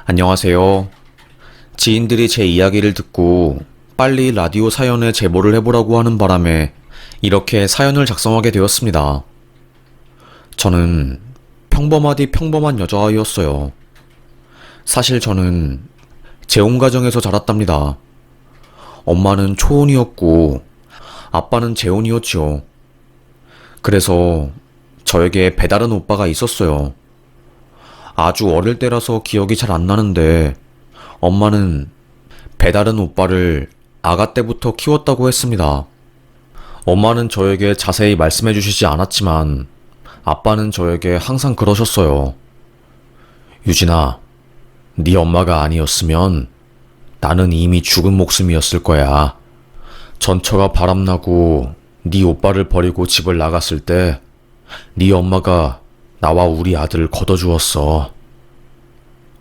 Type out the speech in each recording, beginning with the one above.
안녕하세요. 지인들이 제 이야기를 듣고 빨리 라디오 사연에 제보를 해보라고 하는 바람에 이렇게 사연을 작성하게 되었습니다. 저는 평범하디 평범한 여자아이였어요. 사실 저는 재혼 가정에서 자랐답니다. 엄마는 초혼이었고 아빠는 재혼이었죠. 그래서 저에게 배다른 오빠가 있었어요. 아주 어릴 때라서 기억이 잘 안 나는데 엄마는 배다른 오빠를 아가 때부터 키웠다고 했습니다. 엄마는 저에게 자세히 말씀해 주시지 않았지만 아빠는 저에게 항상 그러셨어요. 유진아, 네 엄마가 아니었으면 나는 이미 죽은 목숨이었을 거야. 전처가 바람나고 네 오빠를 버리고 집을 나갔을 때 네 엄마가 나와 우리 아들을 걷어주었어.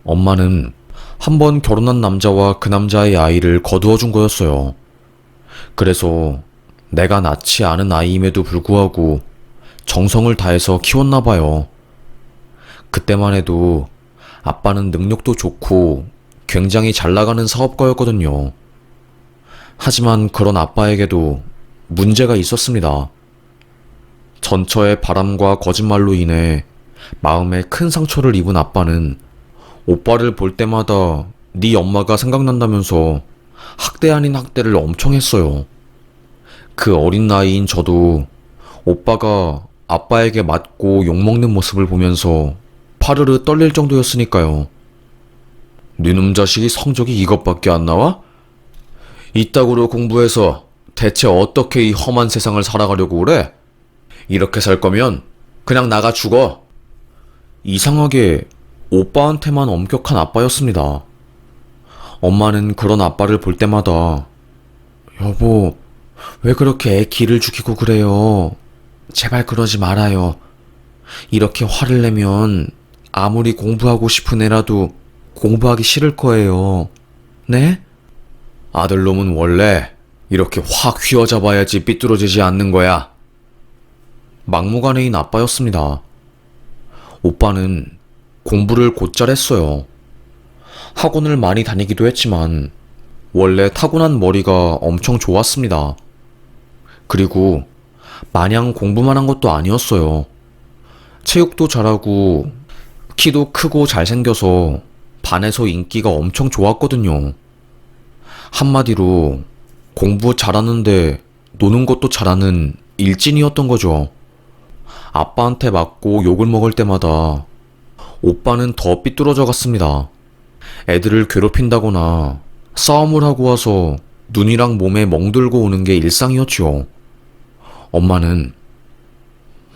엄마는 한 번 결혼한 남자와 그 남자의 아이를 거두어 준 거였어요. 그래서 내가 낳지 않은 아이임에도 불구하고 정성을 다해서 키웠나 봐요. 그때만 해도 아빠는 능력도 좋고 굉장히 잘 나가는 사업가였거든요. 하지만 그런 아빠에게도 문제가 있었습니다. 전처의 바람과 거짓말로 인해 마음에 큰 상처를 입은 아빠는 오빠를 볼 때마다 네 엄마가 생각난다면서 학대 아닌 학대를 엄청 했어요. 그 어린 나이인 저도 오빠가 아빠에게 맞고 욕먹는 모습을 보면서 파르르 떨릴 정도였으니까요. 네놈 자식이 성적이 이것밖에 안 나와? 이따구로 공부해서 대체 어떻게 이 험한 세상을 살아가려고 그래? 이렇게 살 거면 그냥 나가 죽어. 이상하게 오빠한테만 엄격한 아빠였습니다. 엄마는 그런 아빠를 볼 때마다 여보, 왜 그렇게 애 기를 죽이고 그래요? 제발 그러지 말아요. 이렇게 화를 내면 아무리 공부하고 싶은 애라도 공부하기 싫을 거예요. 네? 아들놈은 원래 이렇게 확 휘어잡아야지 삐뚤어지지 않는 거야. 막무가내인 아빠였습니다. 오빠는 공부를 곧잘 했어요. 학원을 많이 다니기도 했지만 원래 타고난 머리가 엄청 좋았습니다. 그리고 마냥 공부만 한 것도 아니었어요. 체육도 잘하고 키도 크고 잘생겨서 반에서 인기가 엄청 좋았거든요. 한마디로 공부 잘하는데 노는 것도 잘하는 일진이었던 거죠. 아빠한테 맞고 욕을 먹을 때마다 오빠는 더 삐뚤어져 갔습니다. 애들을 괴롭힌다거나 싸움을 하고 와서 눈이랑 몸에 멍들고 오는 게 일상이었죠. 엄마는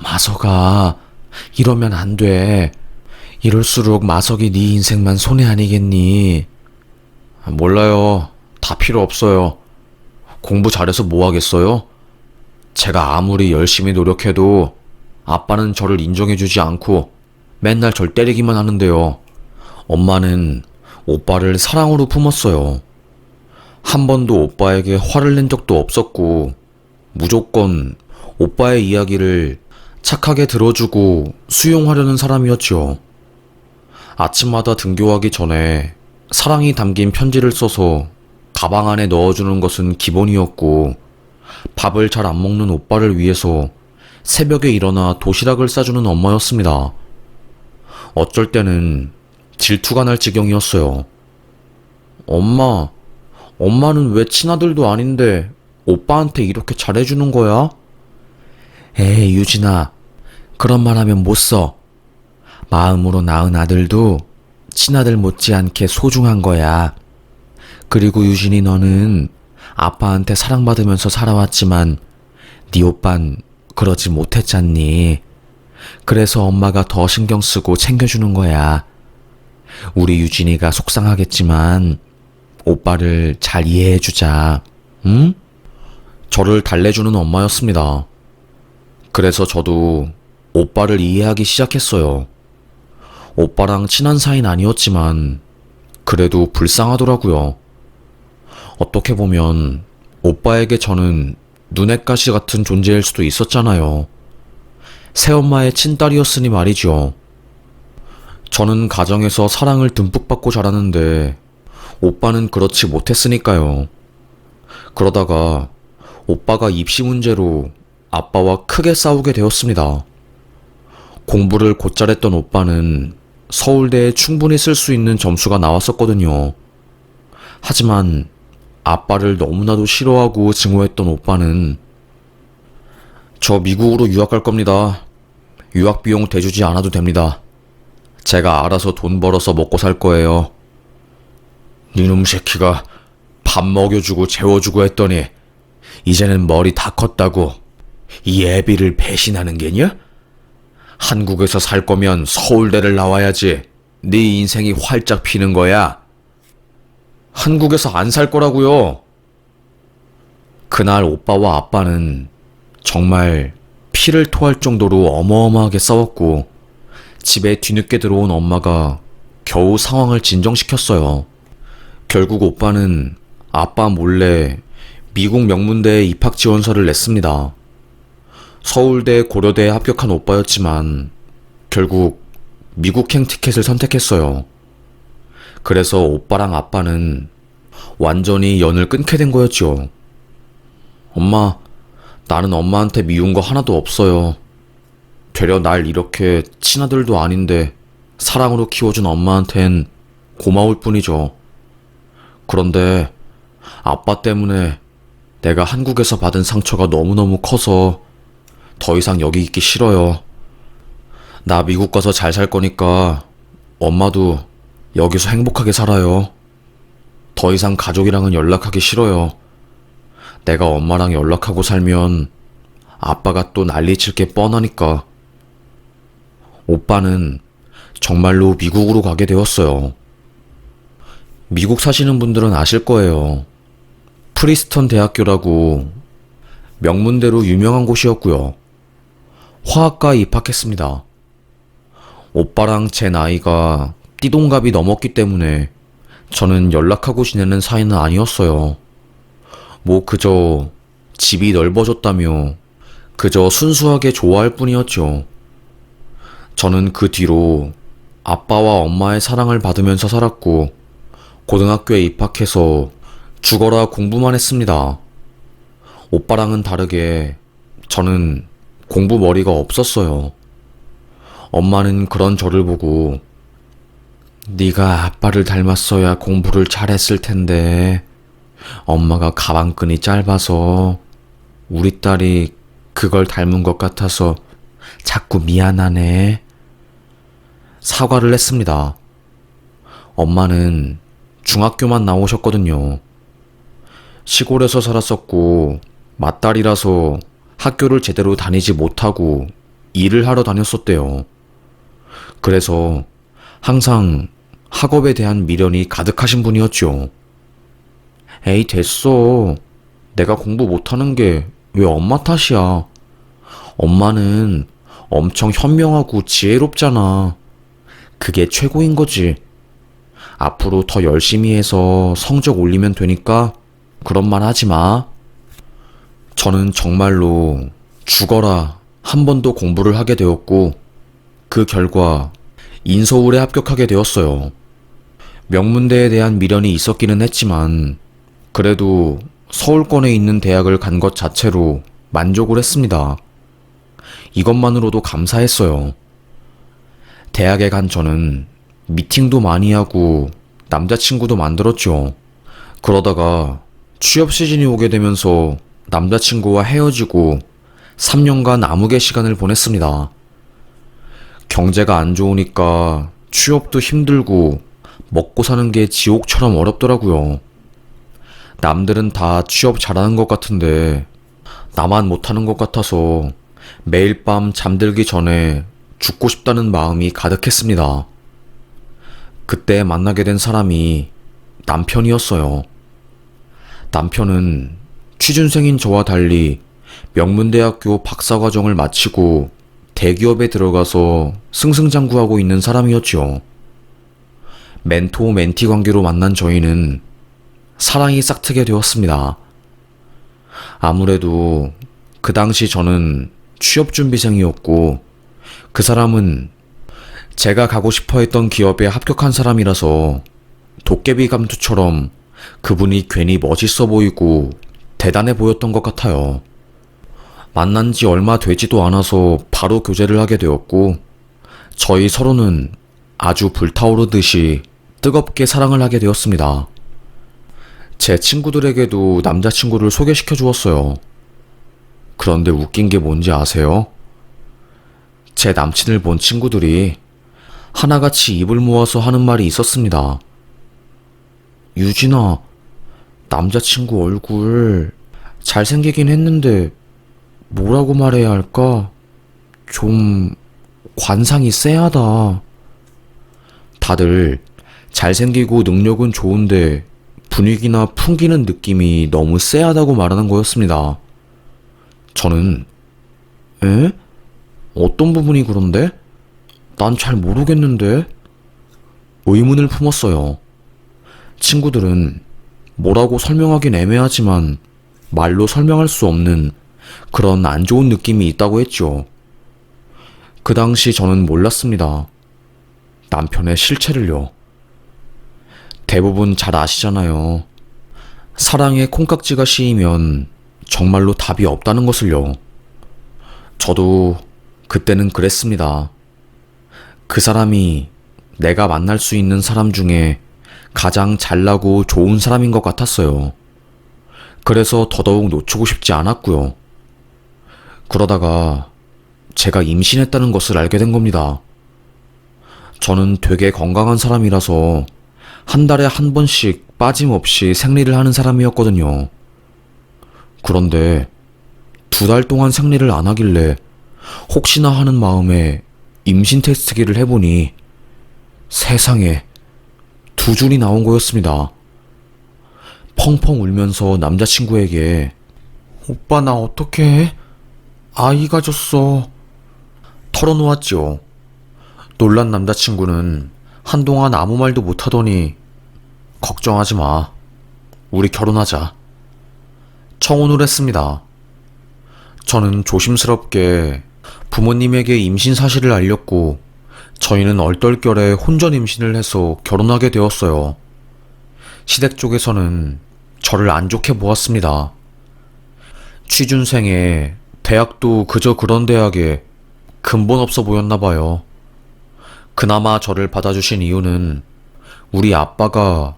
마석아, 이러면 안 돼. 이럴수록 마석이 네 인생만 손해 아니겠니? 몰라요. 다 필요 없어요. 공부 잘해서 뭐 하겠어요? 제가 아무리 열심히 노력해도 아빠는 저를 인정해주지 않고 맨날 절 때리기만 하는데요. 엄마는 오빠를 사랑으로 품었어요. 한 번도 오빠에게 화를 낸 적도 없었고 무조건 오빠의 이야기를 착하게 들어주고 수용하려는 사람이었죠. 아침마다 등교하기 전에 사랑이 담긴 편지를 써서 가방 안에 넣어주는 것은 기본이었고 밥을 잘 안 먹는 오빠를 위해서 새벽에 일어나 도시락을 싸주는 엄마였습니다. 어쩔 때는 질투가 날 지경이었어요. 엄마는 왜 친아들도 아닌데 오빠한테 이렇게 잘해주는 거야? 에이, 유진아, 그런 말 하면 못 써. 마음으로 낳은 아들도 친아들 못지않게 소중한 거야. 그리고 유진이, 너는 아빠한테 사랑받으면서 살아왔지만 네 오빤 그러지 못했잖니. 그래서 엄마가 더 신경 쓰고 챙겨주는 거야. 우리 유진이가 속상하겠지만 오빠를 잘 이해해주자. 응? 저를 달래주는 엄마였습니다. 그래서 저도 오빠를 이해하기 시작했어요. 오빠랑 친한 사이는 아니었지만 그래도 불쌍하더라고요. 어떻게 보면 오빠에게 저는 눈엣 가시 같은 존재일 수도 있었잖아요. 새엄마의 친딸이었으니 말이죠. 저는 가정에서 사랑을 듬뿍 받고 자랐는데 오빠는 그렇지 못했으니까요. 그러다가 오빠가 입시 문제로 아빠와 크게 싸우게 되었습니다. 공부를 곧잘 했던 오빠는 서울대에 충분히 쓸 수 있는 점수가 나왔었거든요. 하지만 아빠를 너무나도 싫어하고 증오했던 오빠는 저 미국으로 유학 갈 겁니다. 유학 비용 대주지 않아도 됩니다. 제가 알아서 돈 벌어서 먹고 살 거예요. 니놈 새끼가 밥 먹여주고 재워주고 했더니 이제는 머리 다 컸다고 이 애비를 배신하는 게냐? 한국에서 살 거면 서울대를 나와야지 네 인생이 활짝 피는 거야. 한국에서 안 살 거라고요. 그날 오빠와 아빠는 정말 피를 토할 정도로 어마어마하게 싸웠고 집에 뒤늦게 들어온 엄마가 겨우 상황을 진정시켰어요. 결국 오빠는 아빠 몰래 미국 명문대에 입학 지원서를 냈습니다. 서울대, 고려대에 합격한 오빠였지만 결국 미국행 티켓을 선택했어요. 그래서 오빠랑 아빠는 완전히 연을 끊게 된 거였죠. 엄마, 나는 엄마한테 미운 거 하나도 없어요. 되려 날 이렇게 친아들도 아닌데 사랑으로 키워준 엄마한텐 고마울 뿐이죠. 그런데 아빠 때문에 내가 한국에서 받은 상처가 너무너무 커서 더 이상 여기 있기 싫어요. 나 미국 가서 잘 살 거니까 엄마도 여기서 행복하게 살아요. 더 이상 가족이랑은 연락하기 싫어요. 내가 엄마랑 연락하고 살면 아빠가 또 난리칠 게 뻔하니까. 오빠는 정말로 미국으로 가게 되었어요. 미국 사시는 분들은 아실 거예요. 프리스턴 대학교라고 명문대로 유명한 곳이었고요. 화학과에 입학했습니다. 오빠랑 제 나이가 띠동갑이 넘었기 때문에 저는 연락하고 지내는 사이는 아니었어요. 뭐 그저 집이 넓어졌다며 그저 순수하게 좋아할 뿐이었죠. 저는 그 뒤로 아빠와 엄마의 사랑을 받으면서 살았고 고등학교에 입학해서 죽어라 공부만 했습니다. 오빠랑은 다르게 저는 공부 머리가 없었어요. 엄마는 그런 저를 보고 네가 아빠를 닮았어야 공부를 잘했을 텐데 엄마가 가방끈이 짧아서 우리 딸이 그걸 닮은 것 같아서 자꾸 미안하네. 사과를 했습니다. 엄마는 중학교만 나오셨거든요. 시골에서 살았었고 맏딸이라서 학교를 제대로 다니지 못하고 일을 하러 다녔었대요. 그래서 항상 학업에 대한 미련이 가득하신 분이었죠. 에이 됐어. 내가 공부 못하는 게 왜 엄마 탓이야. 엄마는 엄청 현명하고 지혜롭잖아. 그게 최고인 거지. 앞으로 더 열심히 해서 성적 올리면 되니까 그런 말 하지 마. 저는 정말로 죽어라 한 번 더 공부를 하게 되었고 그 결과 인서울에 합격하게 되었어요. 명문대에 대한 미련이 있었기는 했지만 그래도 서울권에 있는 대학을 간 것 자체로 만족을 했습니다. 이것만으로도 감사했어요. 대학에 간 저는 미팅도 많이 하고 남자친구도 만들었죠. 그러다가 취업 시즌이 오게 되면서 남자친구와 헤어지고 3년간 암흑의 시간을 보냈습니다. 경제가 안 좋으니까 취업도 힘들고 먹고 사는 게 지옥처럼 어렵더라고요. 남들은 다 취업 잘하는 것 같은데 나만 못하는 것 같아서 매일 밤 잠들기 전에 죽고 싶다는 마음이 가득했습니다. 그때 만나게 된 사람이 남편이었어요. 남편은 취준생인 저와 달리 명문대학교 박사과정을 마치고 대기업에 들어가서 승승장구하고 있는 사람이었죠. 멘토 멘티 관계로 만난 저희는 사랑이 싹트게 되었습니다. 아무래도 그 당시 저는 취업준비생이었고 그 사람은 제가 가고 싶어 했던 기업에 합격한 사람이라서 도깨비 감투처럼 그분이 괜히 멋있어 보이고 대단해 보였던 것 같아요. 만난 지 얼마 되지도 않아서 바로 교제를 하게 되었고, 저희 서로는 아주 불타오르듯이 뜨겁게 사랑을 하게 되었습니다. 제 친구들에게도 남자친구를 소개시켜 주었어요. 그런데 웃긴 게 뭔지 아세요? 제 남친을 본 친구들이 하나같이 입을 모아서 하는 말이 있었습니다. 유진아, 남자친구 얼굴 잘생기긴 했는데 뭐라고 말해야 할까? 좀 관상이 쎄하다. 다들 잘생기고 능력은 좋은데 분위기나 풍기는 느낌이 너무 쎄하다고 말하는 거였습니다. 저는 에? 어떤 부분이 그런데? 난 잘 모르겠는데? 의문을 품었어요. 친구들은 뭐라고 설명하긴 애매하지만 말로 설명할 수 없는 그런 안 좋은 느낌이 있다고 했죠. 그 당시 저는 몰랐습니다. 남편의 실체를요. 대부분 잘 아시잖아요. 사랑에 콩깍지가 씌이면 정말로 답이 없다는 것을요. 저도 그때는 그랬습니다. 그 사람이 내가 만날 수 있는 사람 중에 가장 잘나고 좋은 사람인 것 같았어요. 그래서 더더욱 놓치고 싶지 않았고요. 그러다가 제가 임신했다는 것을 알게 된 겁니다. 저는 되게 건강한 사람이라서 한 달에 한 번씩 빠짐없이 생리를 하는 사람이었거든요. 그런데 2달 동안 생리를 안 하길래 혹시나 하는 마음에 임신 테스트기를 해보니 세상에 2줄이 나온 거였습니다. 펑펑 울면서 남자친구에게 오빠 나 어떡해? 아이가 졌어. 털어놓았죠. 놀란 남자친구는 한동안 아무 말도 못하더니 걱정하지 마. 우리 결혼하자. 청혼을 했습니다. 저는 조심스럽게 부모님에게 임신 사실을 알렸고 저희는 얼떨결에 혼전 임신을 해서 결혼하게 되었어요. 시댁 쪽에서는 저를 안 좋게 보았습니다. 취준생에 대학도 그저 그런 대학에 근본 없어 보였나 봐요. 그나마 저를 받아주신 이유는 우리 아빠가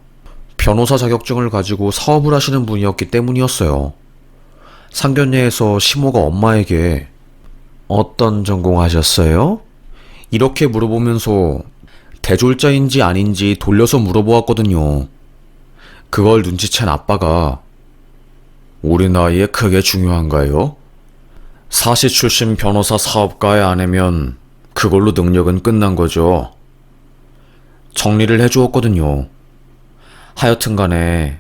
변호사 자격증을 가지고 사업을 하시는 분이었기 때문이었어요. 상견례에서 시모가 엄마에게 어떤 전공하셨어요? 이렇게 물어보면서 대졸자인지 아닌지 돌려서 물어보았거든요. 그걸 눈치챈 아빠가 우리 나이에 그게 중요한가요? 사시 출신 변호사 사업가의 아내면 그걸로 능력은 끝난 거죠. 정리를 해주었거든요. 하여튼 간에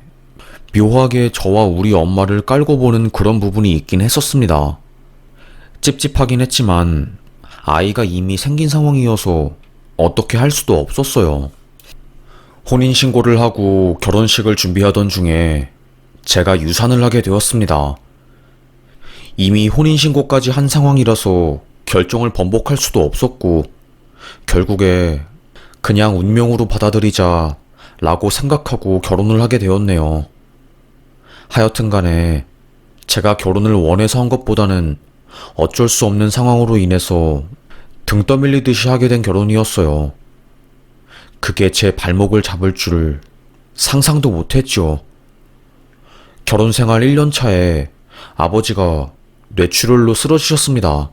묘하게 저와 우리 엄마를 깔고 보는 그런 부분이 있긴 했었습니다. 찝찝하긴 했지만 아이가 이미 생긴 상황이어서 어떻게 할 수도 없었어요. 혼인신고를 하고 결혼식을 준비하던 중에 제가 유산을 하게 되었습니다. 이미 혼인신고까지 한 상황이라서 결정을 번복할 수도 없었고 결국에 그냥 운명으로 받아들이자 라고 생각하고 결혼을 하게 되었네요. 하여튼 간에 제가 결혼을 원해서 한 것보다는 어쩔 수 없는 상황으로 인해서 등 떠밀리듯이 하게 된 결혼이었어요. 그게 제 발목을 잡을 줄 상상도 못했죠. 결혼 생활 1년 차에 아버지가 뇌출혈로 쓰러지셨습니다.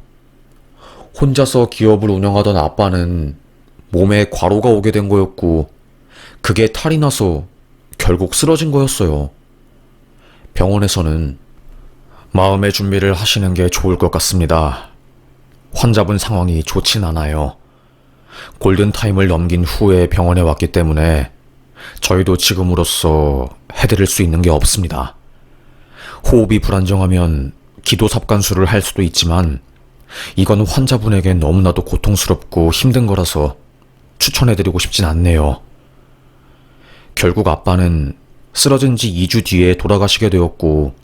혼자서 기업을 운영하던 아빠는 몸에 과로가 오게 된 거였고 그게 탈이 나서 결국 쓰러진 거였어요. 병원에서는 마음의 준비를 하시는 게 좋을 것 같습니다. 환자분 상황이 좋진 않아요. 골든타임을 넘긴 후에 병원에 왔기 때문에 저희도 지금으로서 해드릴 수 있는 게 없습니다. 호흡이 불안정하면 기도삽관술을 할 수도 있지만 이건 환자분에겐 너무나도 고통스럽고 힘든 거라서 추천해드리고 싶진 않네요. 결국 아빠는 쓰러진 지 2주 뒤에 돌아가시게 되었고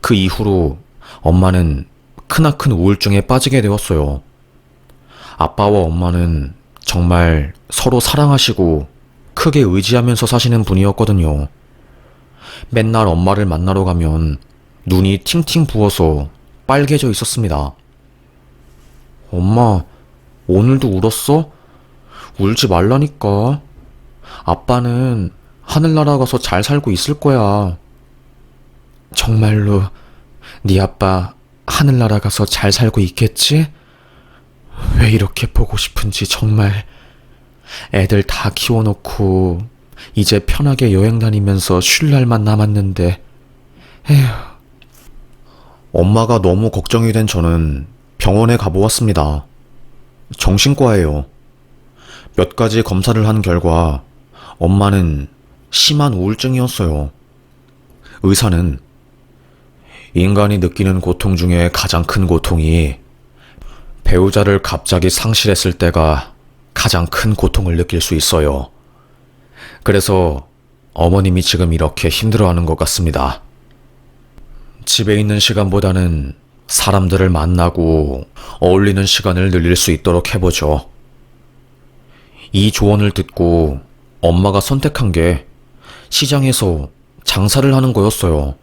그 이후로 엄마는 크나큰 우울증에 빠지게 되었어요. 아빠와 엄마는 정말 서로 사랑하시고 크게 의지하면서 사시는 분이었거든요. 맨날 엄마를 만나러 가면 눈이 팅팅 부어서 빨개져 있었습니다. 엄마, 오늘도 울었어? 울지 말라니까. 아빠는 하늘나라 가서 잘 살고 있을 거야. 정말로 네 아빠 하늘나라 가서 잘 살고 있겠지? 왜 이렇게 보고 싶은지 정말. 애들 다 키워놓고 이제 편하게 여행 다니면서 쉴 날만 남았는데. 에휴. 엄마가 너무 걱정이 된 저는 병원에 가보았습니다. 정신과예요. 몇 가지 검사를 한 결과 엄마는 심한 우울증이었어요. 의사는 인간이 느끼는 고통 중에 가장 큰 고통이 배우자를 갑자기 상실했을 때가 가장 큰 고통을 느낄 수 있어요. 그래서 어머님이 지금 이렇게 힘들어하는 것 같습니다. 집에 있는 시간보다는 사람들을 만나고 어울리는 시간을 늘릴 수 있도록 해보죠. 이 조언을 듣고 엄마가 선택한 게 시장에서 장사를 하는 거였어요.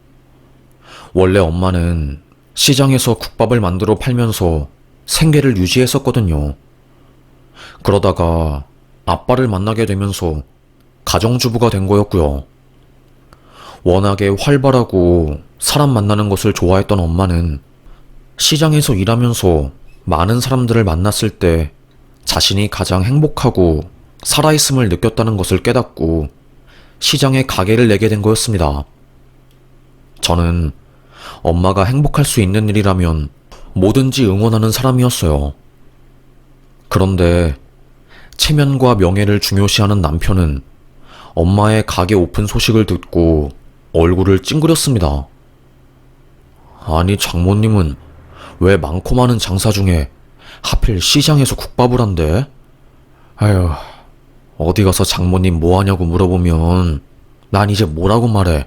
원래 엄마는 시장에서 국밥을 만들어 팔면서 생계를 유지했었거든요. 그러다가 아빠를 만나게 되면서 가정주부가 된 거였고요. 워낙에 활발하고 사람 만나는 것을 좋아했던 엄마는 시장에서 일하면서 많은 사람들을 만났을 때 자신이 가장 행복하고 살아있음을 느꼈다는 것을 깨닫고 시장에 가게를 내게 된 거였습니다. 저는 엄마가 행복할 수 있는 일이라면 뭐든지 응원하는 사람이었어요. 그런데 체면과 명예를 중요시하는 남편은 엄마의 가게 오픈 소식을 듣고 얼굴을 찡그렸습니다. 아니, 장모님은 왜 많고 많은 장사 중에 하필 시장에서 국밥을 한대? 아휴, 어디 가서 장모님 뭐 하냐고 물어보면 난 이제 뭐라고 말해.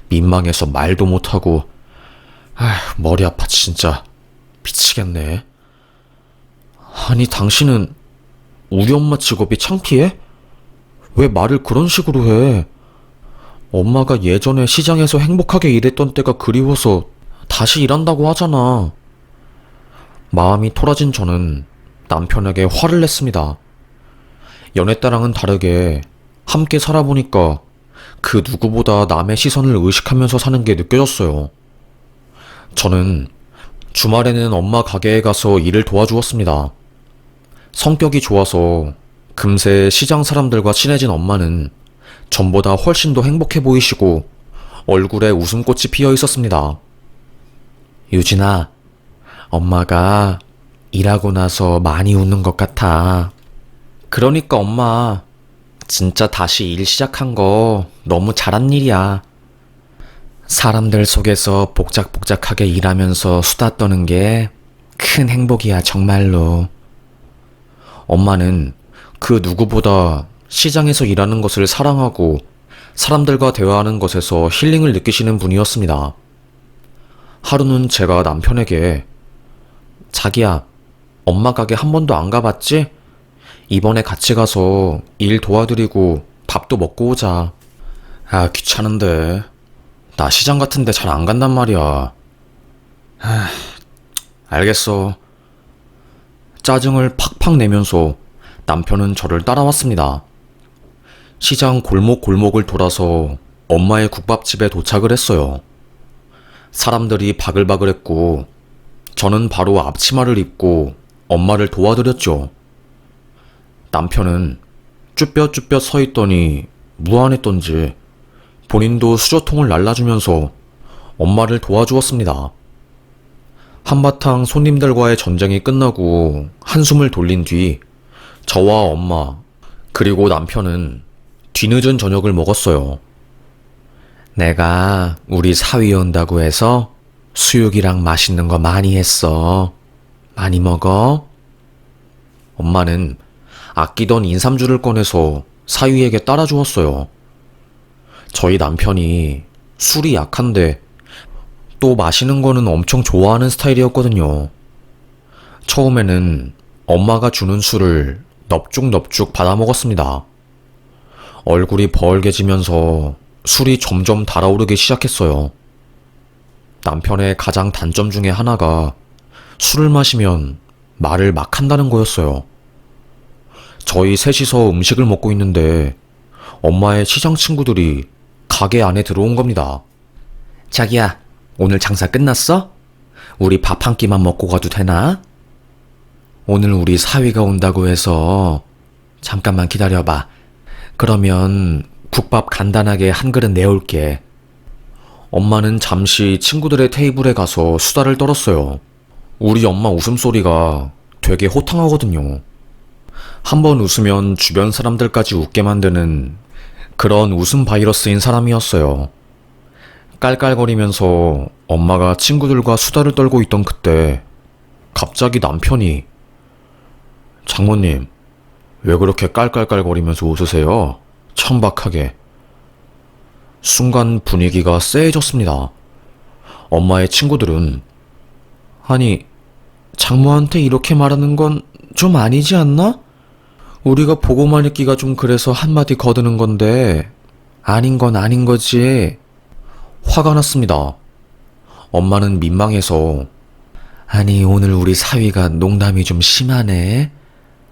민망해서 말도 못하고. 아휴, 머리 아파 진짜. 미치겠네. 아니, 당신은 우리 엄마 직업이 창피해? 왜 말을 그런 식으로 해? 엄마가 예전에 시장에서 행복하게 일했던 때가 그리워서 다시 일한다고 하잖아. 마음이 토라진 저는 남편에게 화를 냈습니다. 연애 때랑은 다르게 함께 살아보니까 그 누구보다 남의 시선을 의식하면서 사는 게 느껴졌어요. 저는 주말에는 엄마 가게에 가서 일을 도와주었습니다. 성격이 좋아서 금세 시장 사람들과 친해진 엄마는 전보다 훨씬 더 행복해 보이시고 얼굴에 웃음꽃이 피어 있었습니다. 유진아, 엄마가 일하고 나서 많이 웃는 것 같아. 그러니까 엄마, 진짜 다시 일 시작한 거 너무 잘한 일이야. 사람들 속에서 복작복작하게 일하면서 수다 떠는 게 큰 행복이야, 정말로. 엄마는 그 누구보다 시장에서 일하는 것을 사랑하고 사람들과 대화하는 것에서 힐링을 느끼시는 분이었습니다. 하루는 제가 남편에게 자기야, 엄마 가게 한 번도 안 가봤지? 이번에 같이 가서 일 도와드리고 밥도 먹고 오자. 아, 귀찮은데. 나 시장 같은 데 잘 안 간단 말이야. 알겠어. 짜증을 팍팍 내면서 남편은 저를 따라왔습니다. 시장 골목골목을 돌아서 엄마의 국밥집에 도착을 했어요. 사람들이 바글바글했고 저는 바로 앞치마를 입고 엄마를 도와드렸죠. 남편은 쭈뼛쭈뼛 서 있더니 무안했던지 본인도 수저통을 날라주면서 엄마를 도와주었습니다. 한바탕 손님들과의 전쟁이 끝나고 한숨을 돌린 뒤 저와 엄마 그리고 남편은 뒤늦은 저녁을 먹었어요. 내가 우리 사위 온다고 해서 수육이랑 맛있는 거 많이 했어. 많이 먹어? 엄마는 아끼던 인삼주를 꺼내서 사위에게 따라주었어요. 저희 남편이 술이 약한데 또 마시는 거는 엄청 좋아하는 스타일이었거든요. 처음에는 엄마가 주는 술을 넙죽넙죽 받아먹었습니다. 얼굴이 벌개지면서 술이 점점 달아오르기 시작했어요. 남편의 가장 단점 중에 하나가 술을 마시면 말을 막 한다는 거였어요. 저희 셋이서 음식을 먹고 있는데 엄마의 시장 친구들이 가게 안에 들어온 겁니다. 자기야, 오늘 장사 끝났어? 우리 밥 한 끼만 먹고 가도 되나? 오늘 우리 사위가 온다고 해서 잠깐만 기다려봐. 그러면 국밥 간단하게 한 그릇 내올게. 엄마는 잠시 친구들의 테이블에 가서 수다를 떨었어요. 우리 엄마 웃음소리가 되게 호탕하거든요. 한번 웃으면 주변 사람들까지 웃게 만드는 그런 웃음 바이러스인 사람이었어요. 깔깔거리면서 엄마가 친구들과 수다를 떨고 있던 그때 갑자기 남편이 장모님, 왜 그렇게 깔깔깔거리면서 웃으세요? 천박하게. 순간 분위기가 쎄해졌습니다. 엄마의 친구들은 아니, 장모한테 이렇게 말하는 건 좀 아니지 않나? 우리가 보고만 있기가 좀 그래서 한마디 거드는 건데 아닌 건 아닌 거지. 화가 났습니다. 엄마는 민망해서 아니, 오늘 우리 사위가 농담이 좀 심하네.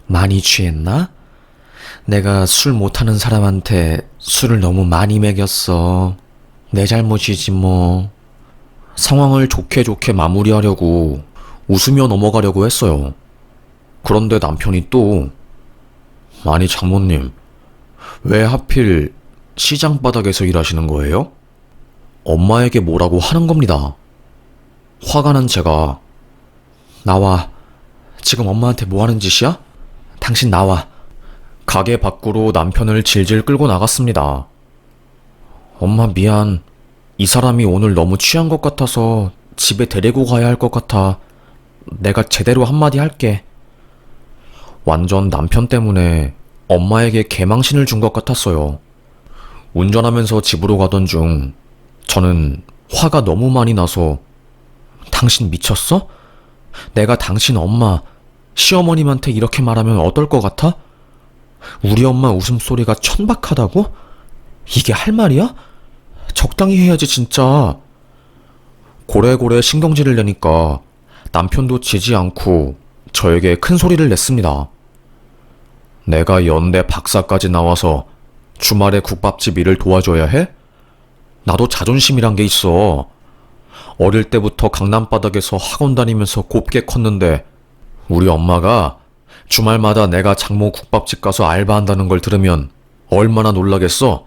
많이 취했나? 내가 술 못하는 사람한테 술을 너무 많이 먹였어. 내 잘못이지 뭐. 상황을 좋게 좋게 마무리하려고 웃으며 넘어가려고 했어요. 그런데 남편이 또 아니 장모님, 왜 하필 시장 바닥에서 일하시는 거예요? 엄마에게 뭐라고 하는 겁니다. 화가 난 제가 나와. 지금 엄마한테 뭐 하는 짓이야? 당신 나와. 가게 밖으로 남편을 질질 끌고 나갔습니다. 엄마 미안. 이 사람이 오늘 너무 취한 것 같아서 집에 데리고 가야 할 것 같아. 내가 제대로 한마디 할게. 완전 남편 때문에 엄마에게 개망신을 준 것 같았어요. 운전하면서 집으로 가던 중 저는 화가 너무 많이 나서 당신 미쳤어? 내가 당신 엄마, 시어머님한테 이렇게 말하면 어떨 것 같아? 우리 엄마 웃음소리가 천박하다고? 이게 할 말이야? 적당히 해야지 진짜. 고래고래 신경질을 내니까 남편도 지지 않고 저에게 큰 소리를 냈습니다. 내가 연대 박사까지 나와서 주말에 국밥집 일을 도와줘야 해? 나도 자존심이란 게 있어. 어릴 때부터 강남바닥에서 학원 다니면서 곱게 컸는데 우리 엄마가 주말마다 내가 장모 국밥집 가서 알바한다는 걸 들으면 얼마나 놀라겠어?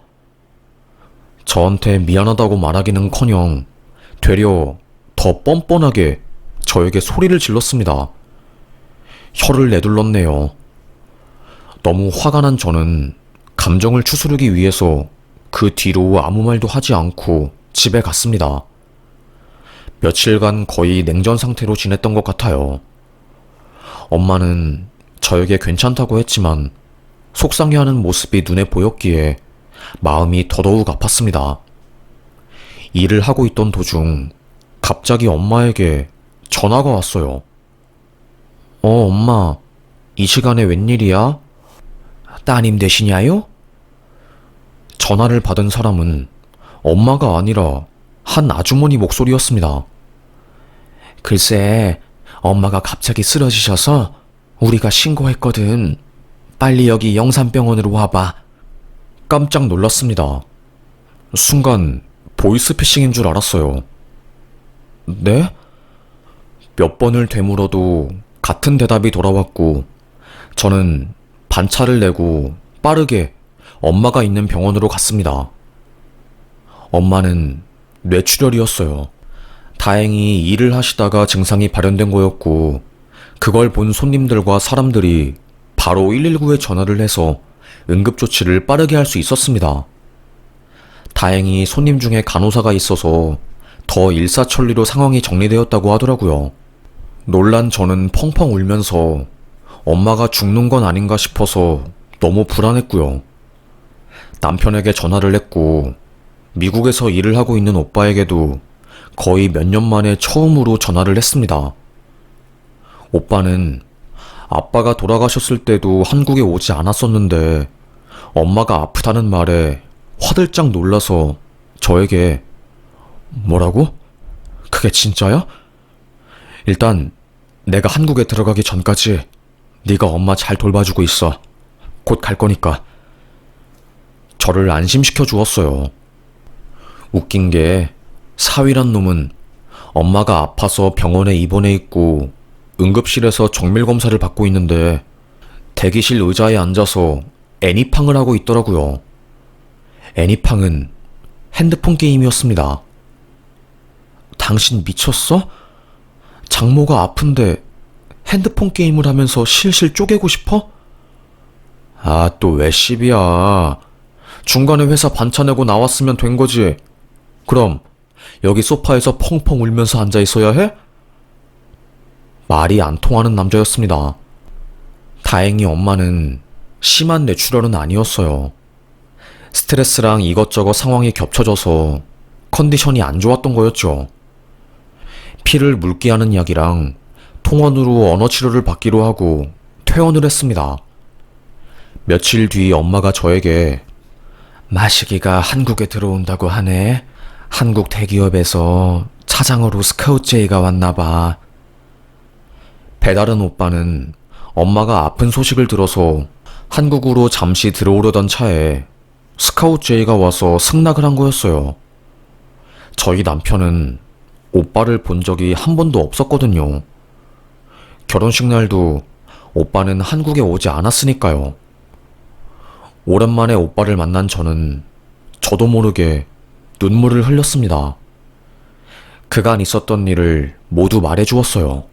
저한테 미안하다고 말하기는커녕 되려 더 뻔뻔하게 저에게 소리를 질렀습니다. 혀를 내둘렀네요. 너무 화가 난 저는 감정을 추스르기 위해서 그 뒤로 아무 말도 하지 않고 집에 갔습니다. 며칠간 거의 냉전 상태로 지냈던 것 같아요. 엄마는 저에게 괜찮다고 했지만 속상해하는 모습이 눈에 보였기에 마음이 더더욱 아팠습니다. 일을 하고 있던 도중 갑자기 엄마에게 전화가 왔어요. 엄마, 이 시간에 웬일이야? 따님 되시냐요? 전화를 받은 사람은 엄마가 아니라 한 아주머니 목소리였습니다. 글쎄, 엄마가 갑자기 쓰러지셔서 우리가 신고했거든. 빨리 여기 영산병원으로 와봐. 깜짝 놀랐습니다. 순간 보이스피싱인 줄 알았어요. 네? 몇 번을 되물어도 같은 대답이 돌아왔고 저는 반차를 내고 빠르게 엄마가 있는 병원으로 갔습니다. 엄마는 뇌출혈이었어요. 다행히 일을 하시다가 증상이 발현된 거였고 그걸 본 손님들과 사람들이 바로 119에 전화를 해서 응급조치를 빠르게 할 수 있었습니다. 다행히 손님 중에 간호사가 있어서 더 일사천리로 상황이 정리되었다고 하더라고요. 놀란 저는 펑펑 울면서 엄마가 죽는 건 아닌가 싶어서 너무 불안했고요. 남편에게 전화를 했고 미국에서 일을 하고 있는 오빠에게도 거의 몇 년 만에 처음으로 전화를 했습니다. 오빠는 아빠가 돌아가셨을 때도 한국에 오지 않았었는데 엄마가 아프다는 말에 화들짝 놀라서 저에게 뭐라고? 그게 진짜야? 일단 내가 한국에 들어가기 전까지 네가 엄마 잘 돌봐주고 있어. 곧 갈 거니까. 저를 안심시켜 주었어요. 웃긴 게 사위란 놈은 엄마가 아파서 병원에 입원해 있고 응급실에서 정밀검사를 받고 있는데 대기실 의자에 앉아서 애니팡을 하고 있더라고요. 애니팡은 핸드폰 게임이었습니다. 당신 미쳤어? 장모가 아픈데 핸드폰 게임을 하면서 실실 쪼개고 싶어? 아, 또 왜 시비야. 중간에 회사 반차 내고 나왔으면 된 거지. 그럼 여기 소파에서 펑펑 울면서 앉아 있어야 해? 말이 안 통하는 남자였습니다. 다행히 엄마는 심한 뇌출혈은 아니었어요. 스트레스랑 이것저것 상황이 겹쳐져서 컨디션이 안 좋았던 거였죠. 피를 묽게 하는 약이랑 통원으로 언어 치료를 받기로 하고 퇴원을 했습니다. 며칠 뒤 엄마가 저에게 마식이가 한국에 들어온다고 하네. 한국 대기업에서 차장으로 스카우트제이가 왔나봐. 배다른 오빠는 엄마가 아픈 소식을 들어서 한국으로 잠시 들어오려던 차에 스카우트제이가 와서 승낙을 한 거였어요. 저희 남편은 오빠를 본 적이 한 번도 없었거든요. 결혼식 날도 오빠는 한국에 오지 않았으니까요. 오랜만에 오빠를 만난 저는 저도 모르게 눈물을 흘렸습니다. 그간 있었던 일을 모두 말해주었어요.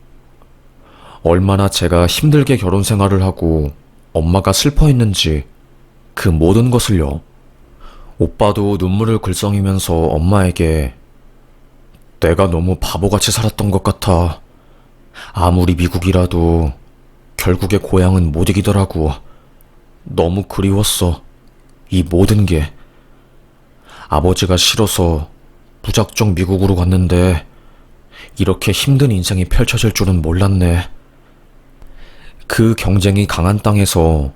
얼마나 제가 힘들게 결혼 생활을 하고 엄마가 슬퍼했는지 그 모든 것을요. 오빠도 눈물을 글썽이면서 엄마에게 내가 너무 바보같이 살았던 것 같아. 아무리 미국이라도 결국에 고향은 못 이기더라고. 너무 그리웠어. 이 모든 게. 아버지가 싫어서 무작정 미국으로 갔는데 이렇게 힘든 인생이 펼쳐질 줄은 몰랐네. 그 경쟁이 강한 땅에서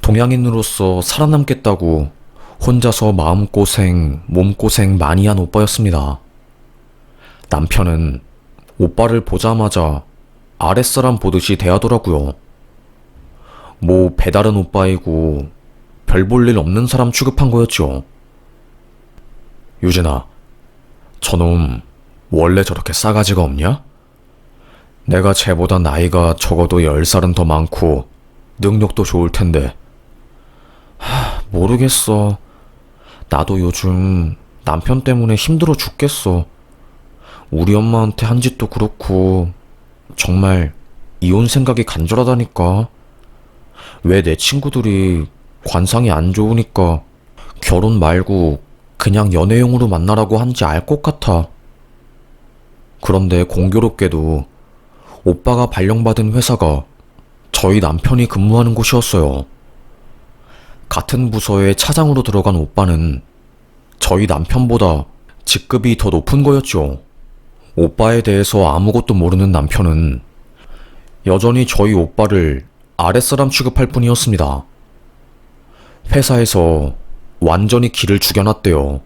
동양인으로서 살아남겠다고 혼자서 마음고생, 몸고생 많이 한 오빠였습니다. 남편은 오빠를 보자마자 아랫사람 보듯이 대하더라고요. 뭐 배다른 오빠이고 별 볼 일 없는 사람 취급한 거였죠. 유진아, 저놈 원래 저렇게 싸가지가 없냐? 내가 쟤보다 나이가 적어도 10살은 더 많고 능력도 좋을 텐데. 모르겠어. 나도 요즘 남편 때문에 힘들어 죽겠어. 우리 엄마한테 한 짓도 그렇고 정말 이혼 생각이 간절하다니까. 왜 내 친구들이 관상이 안 좋으니까 결혼 말고 그냥 연애용으로 만나라고 한지 알 것 같아. 그런데 공교롭게도 오빠가 발령받은 회사가 저희 남편이 근무하는 곳이었어요. 같은 부서에 차장으로 들어간 오빠는 저희 남편보다 직급이 더 높은 거였죠. 오빠에 대해서 아무것도 모르는 남편은 여전히 저희 오빠를 아랫사람 취급할 뿐이었습니다. 회사에서 완전히 기를 죽여놨대요.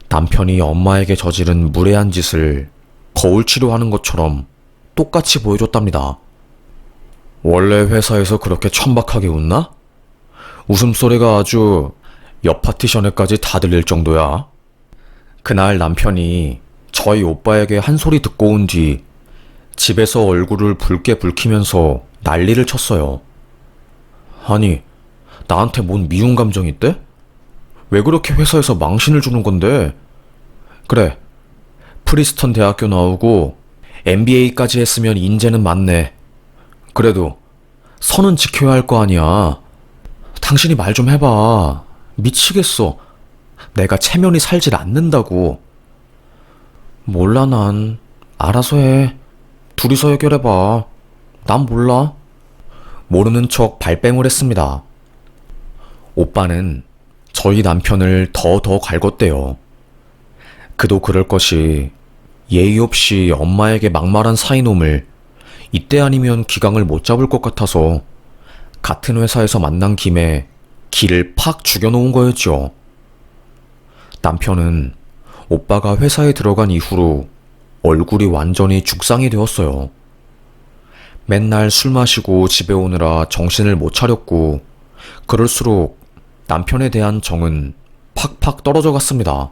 남편이 엄마에게 저지른 무례한 짓을 거울 치료하는 것처럼 똑같이 보여줬답니다. 원래 회사에서 그렇게 천박하게 웃나? 웃음소리가 아주 옆 파티션에까지 다 들릴 정도야. 그날 남편이 저희 오빠에게 한 소리 듣고 온 뒤 집에서 얼굴을 붉게 붉히면서 난리를 쳤어요. 아니, 나한테 뭔 미운 감정 있대? 왜 그렇게 회사에서 망신을 주는 건데? 그래, 프리스턴 대학교 나오고 MBA까지 했으면 인재는 많네. 그래도 선은 지켜야 할 거 아니야. 당신이 말 좀 해봐. 미치겠어. 내가 체면이 살질 않는다고. 몰라, 난. 알아서 해. 둘이서 해결해봐. 난 몰라. 모르는 척 발뺌을 했습니다. 오빠는 저희 남편을 더 갈궜대요. 그도 그럴 것이 예의 없이 엄마에게 막말한 사이놈을 이때 아니면 기강을 못 잡을 것 같아서 같은 회사에서 만난 김에 기를 팍 죽여놓은 거였죠. 남편은 오빠가 회사에 들어간 이후로 얼굴이 완전히 죽상이 되었어요. 맨날 술 마시고 집에 오느라 정신을 못 차렸고, 그럴수록 남편에 대한 정은 팍팍 떨어져 갔습니다.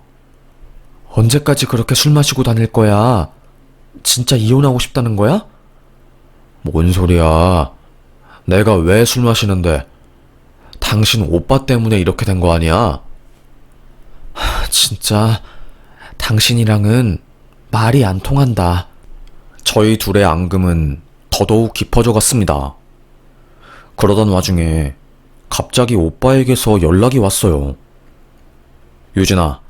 언제까지 그렇게 술 마시고 다닐 거야? 진짜 이혼하고 싶다는 거야? 뭔 소리야. 내가 왜 술 마시는데? 당신 오빠 때문에 이렇게 된 거 아니야? 진짜 당신이랑은 말이 안 통한다. 저희 둘의 앙금은 더더욱 깊어져 갔습니다. 그러던 와중에 갑자기 오빠에게서 연락이 왔어요. 유진아,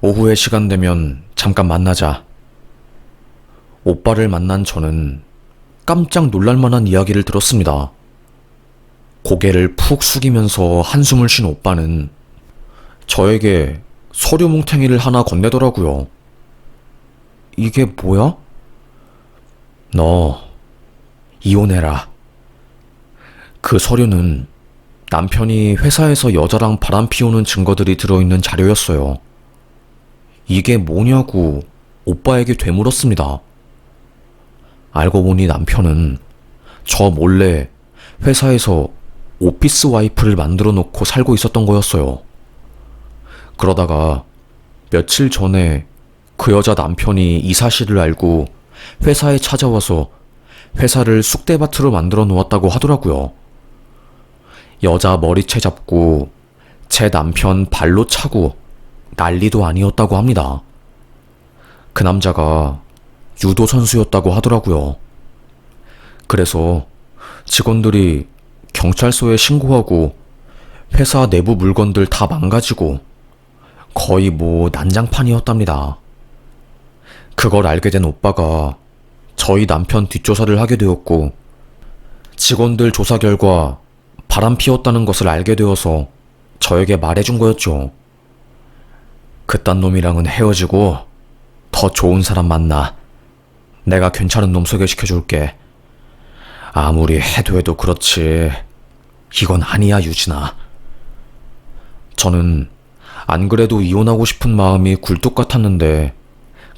오후에 시간 되면 잠깐 만나자. 오빠를 만난 저는 깜짝 놀랄만한 이야기를 들었습니다. 고개를 푹 숙이면서 한숨을 쉰 오빠는 저에게 서류 뭉탱이를 하나 건네더라고요. 이게 뭐야? 너 이혼해라. 그 서류는 남편이 회사에서 여자랑 바람 피우는 증거들이 들어있는 자료였어요. 이게 뭐냐고 오빠에게 되물었습니다. 알고 보니 남편은 저 몰래 회사에서 오피스 와이프를 만들어 놓고 살고 있었던 거였어요. 그러다가 며칠 전에 그 여자 남편이 이 사실을 알고 회사에 찾아와서 회사를 쑥대밭으로 만들어 놓았다고 하더라고요. 여자 머리채 잡고 제 남편 발로 차고 난리도 아니었다고 합니다. 그 남자가 유도 선수였다고 하더라고요. 그래서 직원들이 경찰서에 신고하고 회사 내부 물건들 다 망가지고 거의 난장판이었답니다. 그걸 알게 된 오빠가 저희 남편 뒷조사를 하게 되었고, 직원들 조사 결과 바람 피웠다는 것을 알게 되어서 저에게 말해준 거였죠. 그딴 놈이랑은 헤어지고 더 좋은 사람 만나. 내가 괜찮은 놈 소개시켜줄게. 아무리 해도 그렇지. 이건 아니야, 유진아. 저는 안 그래도 이혼하고 싶은 마음이 굴뚝 같았는데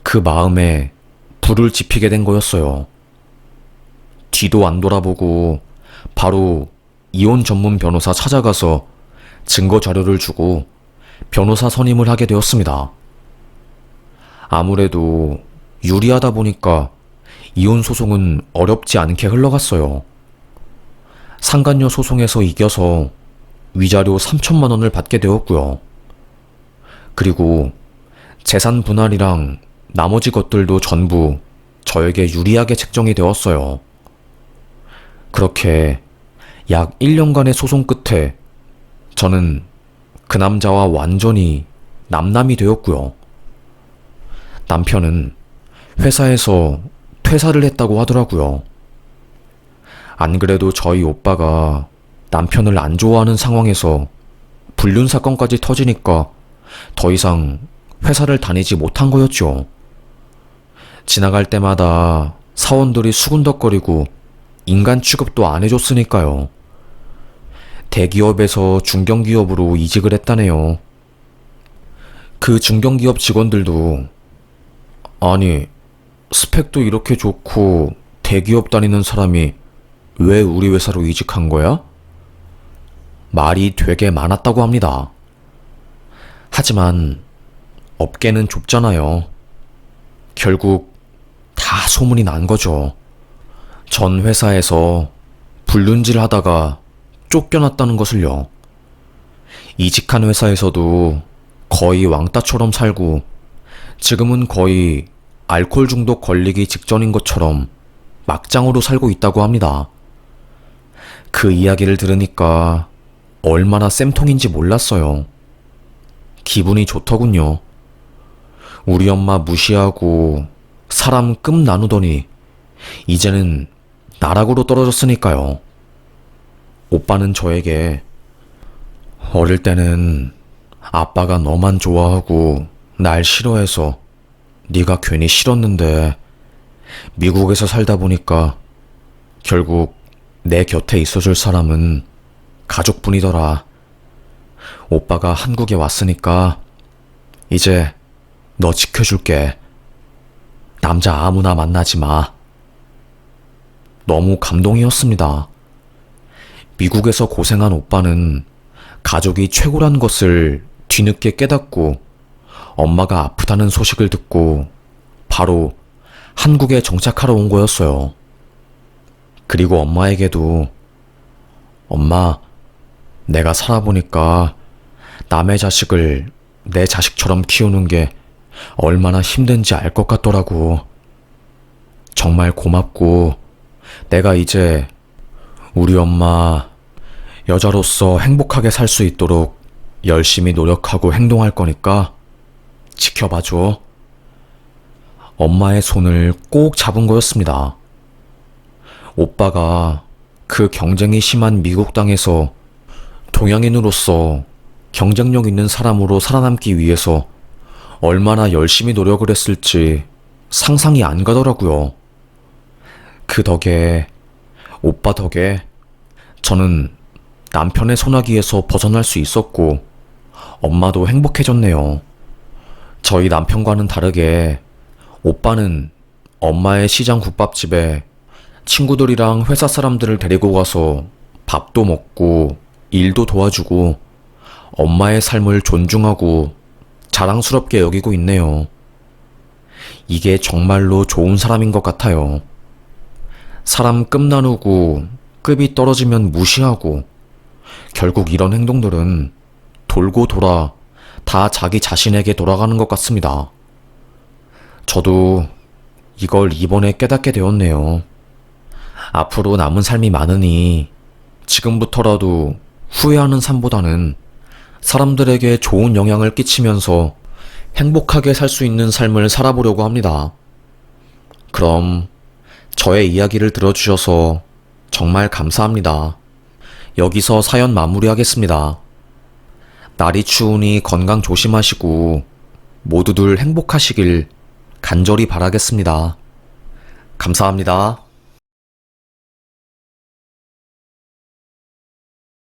그 마음에 불을 지피게 된 거였어요. 뒤도 안 돌아보고 바로 이혼 전문 변호사 찾아가서 증거 자료를 주고 변호사 선임을 하게 되었습니다. 아무래도 유리하다 보니까 이혼 소송은 어렵지 않게 흘러갔어요. 상간녀 소송에서 이겨서 위자료 3천만 원을 받게 되었고요. 그리고 재산 분할이랑 나머지 것들도 전부 저에게 유리하게 책정이 되었어요. 그렇게 약 1년간의 소송 끝에 저는 그 남자와 완전히 남남이 되었고요. 남편은 회사에서 퇴사를 했다고 하더라고요. 안 그래도 저희 오빠가 남편을 안 좋아하는 상황에서 불륜 사건까지 터지니까 더 이상 회사를 다니지 못한 거였죠. 지나갈 때마다 사원들이 수군덕거리고 인간 취급도 안 해줬으니까요. 대기업에서 중견기업으로 이직을 했다네요. 그 중견기업 직원들도 아니, 스펙도 이렇게 좋고 대기업 다니는 사람이 왜 우리 회사로 이직한 거야? 말이 되게 많았다고 합니다. 하지만 업계는 좁잖아요. 결국 다 소문이 난 거죠. 전 회사에서 불륜질 하다가 쫓겨났다는 것을요. 이직한 회사에서도 거의 왕따처럼 살고 지금은 거의 알코올 중독 걸리기 직전인 것처럼 막장으로 살고 있다고 합니다. 그 이야기를 들으니까 얼마나 쌤통인지 몰랐어요. 기분이 좋더군요. 우리 엄마 무시하고 사람 끔 나누더니 이제는 나락으로 떨어졌으니까요. 오빠는 저에게 어릴 때는 아빠가 너만 좋아하고 날 싫어해서 네가 괜히 싫었는데 미국에서 살다 보니까 결국 내 곁에 있어줄 사람은 가족뿐이더라. 오빠가 한국에 왔으니까 이제 너 지켜줄게. 남자 아무나 만나지 마. 너무 감동이었습니다. 미국에서 고생한 오빠는 가족이 최고란 것을 뒤늦게 깨닫고 엄마가 아프다는 소식을 듣고 바로 한국에 정착하러 온 거였어요. 그리고 엄마에게도 엄마, 내가 살아보니까 남의 자식을 내 자식처럼 키우는 게 얼마나 힘든지 알 것 같더라고. 정말 고맙고 내가 이제 우리 엄마 여자로서 행복하게 살 수 있도록 열심히 노력하고 행동할 거니까 지켜봐줘. 엄마의 손을 꼭 잡은 거였습니다. 오빠가 그 경쟁이 심한 미국 땅에서 동양인으로서 경쟁력 있는 사람으로 살아남기 위해서 얼마나 열심히 노력을 했을지 상상이 안 가더라고요. 그 덕에, 오빠 덕에 저는 남편의 소나기에서 벗어날 수 있었고 엄마도 행복해졌네요. 저희 남편과는 다르게 오빠는 엄마의 시장 국밥집에 친구들이랑 회사 사람들을 데리고 가서 밥도 먹고 일도 도와주고 엄마의 삶을 존중하고 자랑스럽게 여기고 있네요. 이게 정말로 좋은 사람인 것 같아요. 사람 급 나누고 급이 떨어지면 무시하고 결국 이런 행동들은 돌고 돌아 다 자기 자신에게 돌아가는 것 같습니다. 저도 이걸 이번에 깨닫게 되었네요. 앞으로 남은 삶이 많으니 지금부터라도 후회하는 삶보다는 사람들에게 좋은 영향을 끼치면서 행복하게 살 수 있는 삶을 살아보려고 합니다. 그럼 저의 이야기를 들어주셔서 정말 감사합니다. 여기서 사연 마무리하겠습니다. 날이 추우니 건강 조심하시고 모두들 행복하시길 간절히 바라겠습니다. 감사합니다.